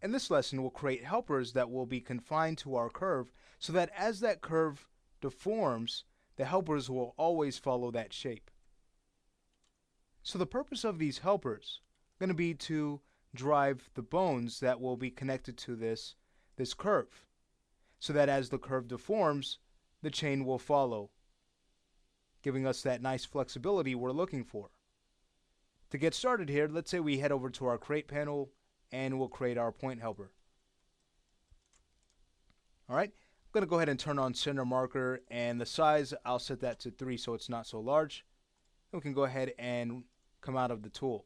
in this lesson, we'll create helpers that will be confined to our curve so that as that curve deforms, the helpers will always follow that shape. So the purpose of these helpers is going to be to drive the bones that will be connected to this curve, so that as the curve deforms, the chain will follow, giving us that nice flexibility we're looking for. To get started here, let's say we head over to our Create panel and we'll create our point helper. Alright, I'm going to go ahead and turn on center marker, and the size, I'll set that to 3 so it's not so large. We can go ahead and come out of the tool.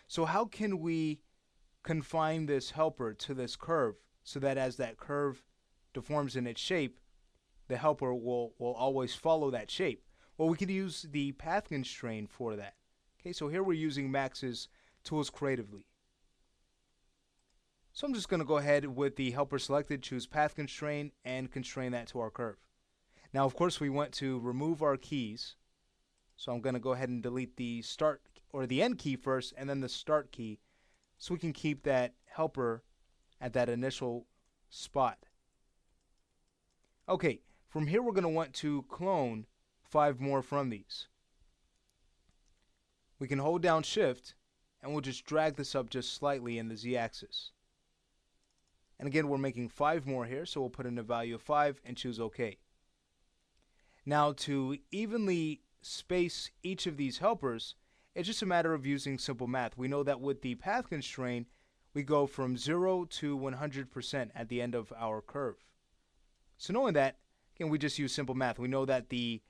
So how can we confine this helper to this curve so that as that curve deforms in its shape, the helper will always follow that shape? Well, we could use the path constraint for that. Okay, so here we're using Max's tools creatively. So I'm just going to go ahead with the helper selected, choose path constraint, and constrain that to our curve. Now, of course, we want to remove our keys. So I'm going to go ahead and delete the start or the end key first and then the start key, so we can keep that helper at that initial spot. Okay, from here we're going to want to clone 5 more from these. We can hold down Shift and we'll just drag this up just slightly in the Z-axis. And again, we're making 5 more here, so we'll put in a value of 5 and choose OK. Now, to evenly space each of these helpers, it's just a matter of using simple math. We know that with the path constraint, we go from 0 to 100% at the end of our curve. So knowing that, again, we just use simple math. We know that the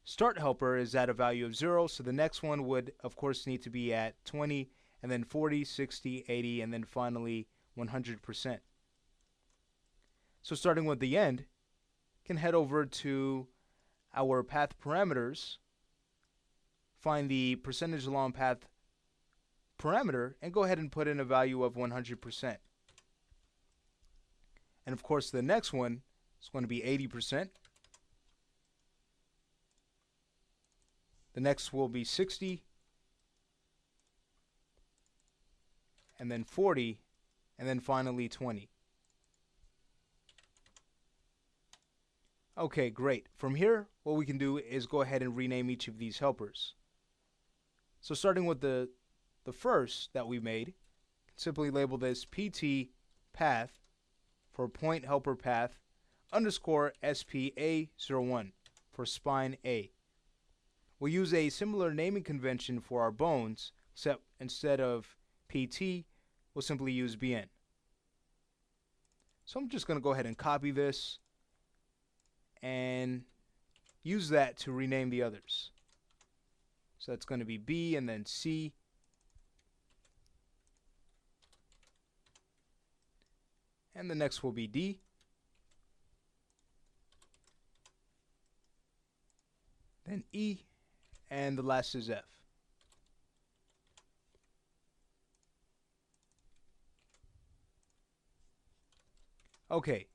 start helper is at a value of 0, so the next one would, of course, need to be at 20, and then 40, 60, 80, and then finally 100%. So starting with the end, can head over to our path parameters, find the percentage along path parameter, and go ahead and put in a value of 100%. And of course, the next one is going to be 80%. The next will be 60, and then 40, and then finally 20. Okay, great. From here, what we can do is go ahead and rename each of these helpers. So starting with the first that we made, simply label this PT path for point helper path underscore SPA01 for spine A. We'll use a similar naming convention for our bones, except instead of PT, we'll simply use BN. So I'm just going to go ahead and copy this and use that to rename the others. So that's going to be B and then C. And the next will be D. Then E. And the last is F. Okay,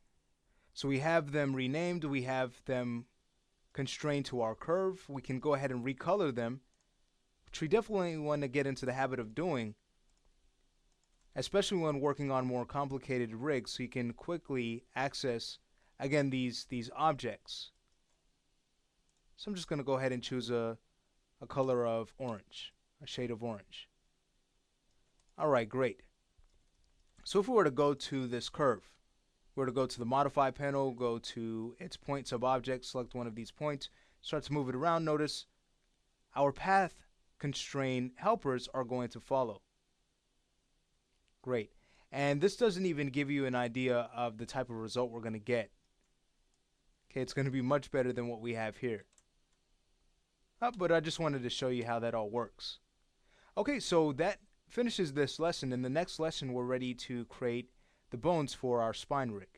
so we have them renamed, we have them constrained to our curve. We can go ahead and recolor them, which we definitely want to get into the habit of doing, especially when working on more complicated rigs, so you can quickly access, again, these objects. So I'm just going to go ahead and choose a color of orange, a shade of orange. Alright, great. So if we were to go to this curve, we're to go to the Modify panel, go to its point sub-object, select one of these points, start to move it around. Notice our path constraint helpers are going to follow. Great. And this doesn't even give you an idea of the type of result we're going to get. Okay, it's going to be much better than what we have here. But I just wanted to show you how that all works. Okay, so that finishes this lesson. In the next lesson, we're ready to create the bones for our spine rig.